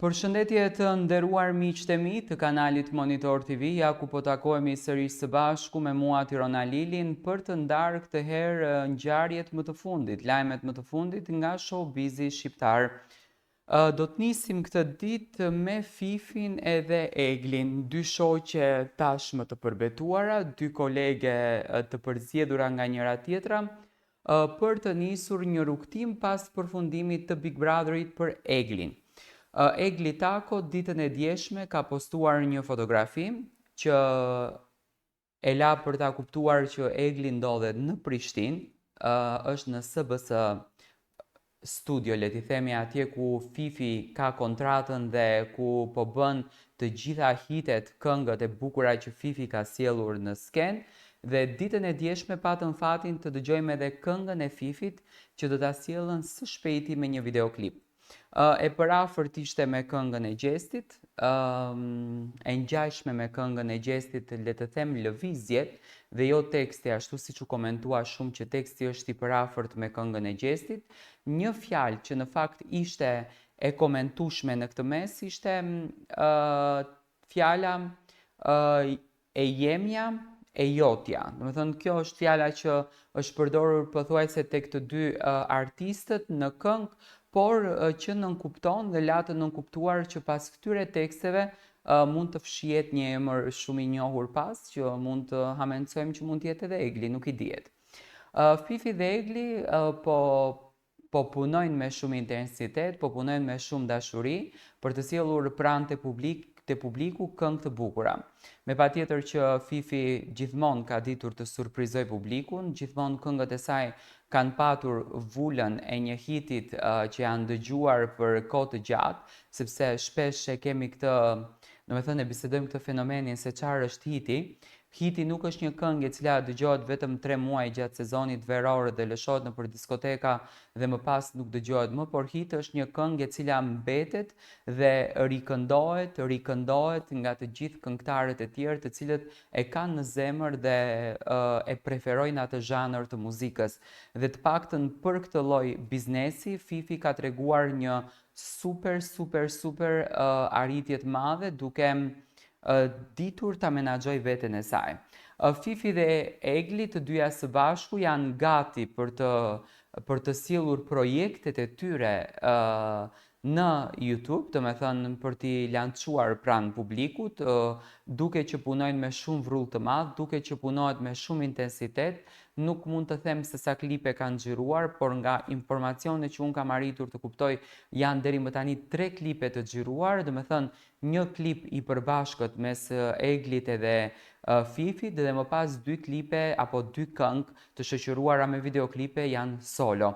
Përshëndetje të nderuar miqtë e mi të kanalit Monitor TV, ja ku po takohemi sërish së bashku me mua Tirona Lilin për të ndarë këtë herë ngjarjet më të fundit, lajmet më të fundit nga showbizi shqiptar. Do të nisim këtë ditë me Fifin edhe Eglin, dy shoqe tashmë të përbetuara, dy kolege të përzgjedhura nga njëra tjetra, për të nisur një rrugtim pas përfundimit të Big Brotherit për Eglin. Egli Tako ditën e djeshme ka postuar një fotografi që e la për ta kuptuar që Egli ndodhet në Prishtinë, është në SBS studio, le t'i themi, atje ku Fifi ka kontratën dhe ku po bën të gjitha hitet, këngët e bukura që Fifi ka sjellur në skenë, dhe ditën e djeshme patëm fatin të dëgjojmë edhe këngën e Fifit që do ta sjellën së shpejti me një videoklip. E përafërt ishte me këngën e Gjestit, e ngjashme me këngën e Gjestit, le të them lëvizjet dhe jo teksti, ashtu siç u komentua shumë që teksti është i përafërt me këngën e Gjestit. Një fjalë që në fakt ishte e komentueshme në këtë mes ishte fjala e jemja e jotja. Domethënë kjo është fjala që është përdorur pothuajse tek të dy artistët në këngë, por që nënkupton dhe la të nënkuptuar që pas këtyre teksteve mund të fshihet një emër shumë i njohur pas, që mund të hamencojmë që mund të jetë edhe Egli, nuk i dihet. Fifi dhe Egli po punojnë me shumë intensitet, po punojnë me shumë dashuri për të sjellur pranë te publiku këngë të bukura. Me patjetër që Fifi gjithmonë ka ditur të surprizoj publikun, gjithmonë këngët e saj kanë patur vulën e një hitit që janë dëgjuar për kohë të gjatë, sepse shpesh e kemi këtë, domethënë e bisedojmë këtë fenomenin se çfarë është hiti. Hiti nuk është një këngë e cila dëgjohet vetëm 3 muaj gjatë sezonit veror dhe lëshohet nëpër diskoteka dhe më pas nuk dëgjohet më, por hiti është një këngë e cila mbetet dhe rikëndohet nga të gjithë këngëtarët e tjerë, të cilët e kanë në zemër dhe e preferojnë atë zhanër të muzikës. Dhe të paktën për këtë lloj biznesi, Fifi ka treguar një super arritje të madhe duke ditur ta menaxhoj veten e saj. Fifi dhe Egli, të dyja së bashku, janë gati për të sjellur projektet e tyre në YouTube, domethënë për t'i lançuar pranë publikut, duke që punojnë me shumë vrull të madh, duke që punohet me shumë intensitet. Nuk mund të them se sa klipe kanë xhiruar, por nga informacionet që unë kam arritur të kuptoj, janë deri më tani 3 klipe të xhiruar, domethënë një klip i përbashkët mes Eglit edhe Fifit dhe më pas 2 klipe apo 2 këngë të shoqëruara me videoklipe janë solo.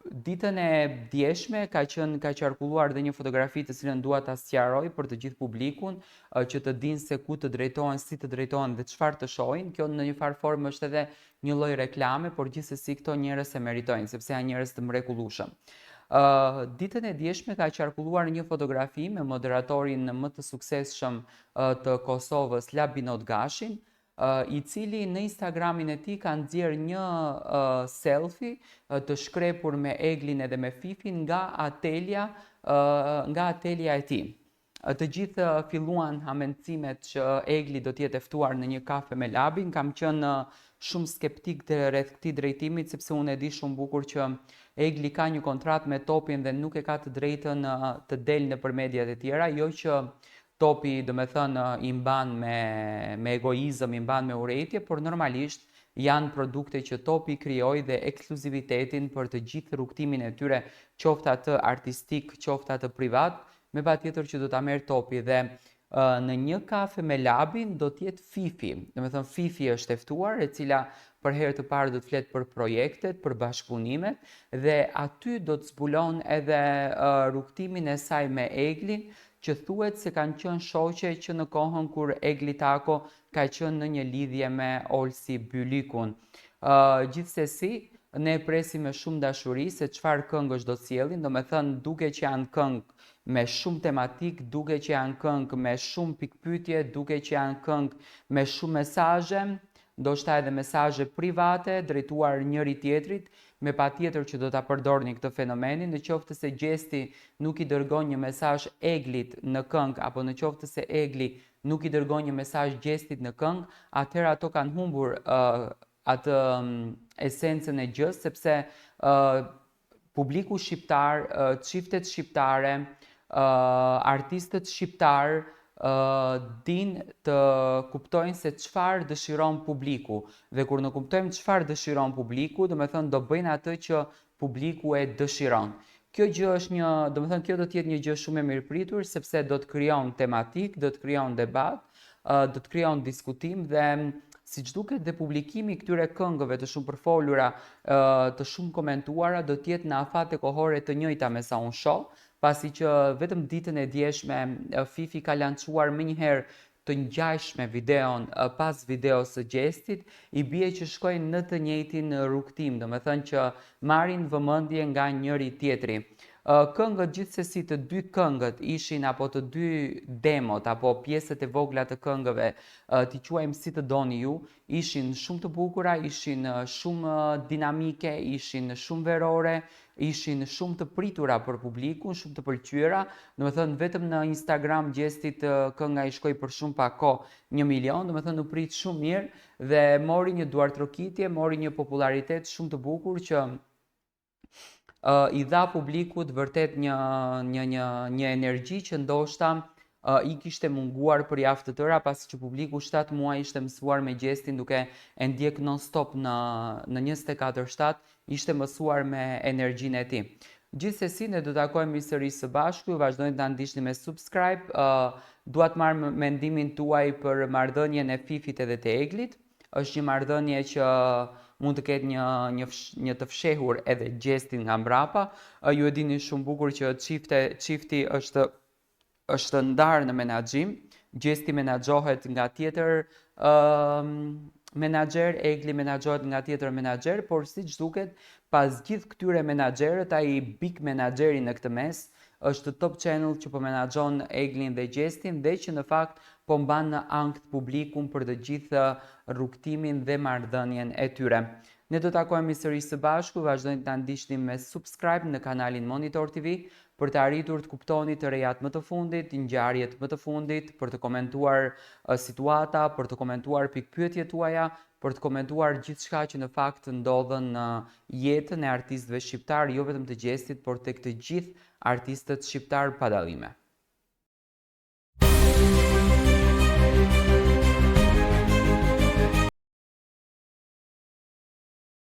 Ditën e djeshme ka qarkulluar dhe një fotografi të cilën dua ta sqaroj për të gjithë publikun, që të dinë se ku të drejtohen, si të drejtohen dhe çfarë të shohin. Kjo në një farë formë është edhe një lloj reklame, por gjithsesi këto njerëz e meritojnë sepse janë njerëz të mrekullueshëm. Ditën e djeshme ka qarkulluar një fotografi me moderatorin më të suksesshëm të Kosovës, Labinot Gashin, i cili në Instagramin e tij ka nxjerrë një selfie të shkrepur me Eglin edhe me Fifin nga atelja e tij. Të gjithë filluan hamencimet që Egli do të jetë e ftuar në një kafe me Labin. Kam qenë shumë skeptik rreth këtij drejtimi, sepse unë e di shumë bukur që Egli ka një kontratë me Topin dhe nuk e ka të drejtën të delë nëpër mediat e tjera, jo që Topi, domethënë, i mban me egoizëm, i mban me urrëtie, por normalisht janë produkte që Topi krijoi dhe ekskluzivitetin për të gjithë rrugtimin e tyre, qoftë atë artistik, qoftë atë privat, me patjetër që do ta merr Topi dhe në një kafe me Labin do të jetë Fifi. Domethënë Fifi është e ftuar, e cila për herë të parë do të flet për projektet, për bashkëpunimet dhe aty do të zbulon edhe rrugtimin e saj me Eglin, që thuhet se kanë qenë shoqe që në kohën kur Egli Tako ka qenë në një lidhje me Olsi Bylykun. Gjithsesi, ne presim me shumë dashuri se çfarë këngësh do sjellin, domethënë duke që janë këngë me shumë tematik, duke që janë këngë me shumë pikpyetje, duke që janë këngë me shumë mesazhe, ndoshta edhe mesazhe private drejtuar njëri tjetrit, me patjetër që do ta përdorni këtë fenomenin, në qoftë se gjesti nuk i dërgon një mesazh eglit në këngë apo në qoftë se egli nuk i dërgon një mesazh gjestit në këngë, atëherë ato kanë humbur atë esencën e gjës, sepse publiku shqiptar, çiftet shqiptare, artistët shqiptar din të kuptojnë se çfarë dëshiron publiku, dhe kur në kuptojmë çfarë dëshiron publiku, do bëjnë atë që publiku e dëshiron. Kjo gjë është kjo do të jetë një gjë shumë e mirëpritur, sepse do të krijon tematik, do të krijon debat, do të krijon diskutim, dhe siç duket dhe publikimi këtyre këngëve të shumë përfolura, të shumë komentuara, do të jetë në afate kohore të njëjta me sa unë shoh, pasi që vetëm ditën e djeshme Fifi ka lançuar menjëherë të ngjashme videon pas videos së gjestit, i bie që shkojnë në të njëjtin rrugtim, domethënë që marrin vëmendje nga njëri tjetri. Këngët gjithsesi, të dy këngët ishin, apo të dy demot apo pjesët e vogla të këngëve, t'i quajmë si të doni ju, ishin shumë të bukura, ishin shumë dinamike, ishin shumë verore, ishin shumë të pritura për publikun, shumë të pëlqyera. Domethënë vetëm në Instagram gjestit kënga i shkoi për shumë pak kohë 1 milion, domethënë u prit shumë mirë dhe mori një duartrokitje, mori një popularitet shumë të bukur që i dha publikut vërtet një energji që ndoshta i kishte munguar për javë të tëra, pasi që publiku 7 muaj ishte mësuar me gjestin duke e ndjek non-stop në 24/7, ishte mësuar me energjinë e tij. Gjithsesi, ne do të takojmë sërish së bashku, vazhdojnë të ndiqni me subscribe, dua të marr mendimin tuaj për marrëdhënien e Fifit edhe të Eglit. Është një marrëdhënie që mund të ketë një të fshehur edhe gjestin nga mbrapa. Ju e dini shumë bukur që çifti është ndarë në menaxhim, gjesti menaxhohet nga tjetër menaxher, Egli menaxhohet nga tjetër menaxher, por siç duket, pas gjithë këtyre menaxherët, ai big menaxheri në këtë mes është Top Channel që po menaxhon Eglin dhe gjestin, dhe që në fakt po mban në ankth publikun për të gjithë rrugtimin dhe marrëdhënien e tyre. Ne do të takojmë sërish së bashku, vazhdojnë të ndiqni me subscribe në kanalin Monitor TV për të arritur të kuptoni të rejat më të fundit, ngjarjet më të fundit, për të komentuar situata, për të komentuar pikpyetjet tuaja, për të komentuar gjithçka që në fakt ndodhen në jetën e artistëve shqiptar, jo vetëm të gjestit, por tek të gjithë artistët shqiptar pa dallime.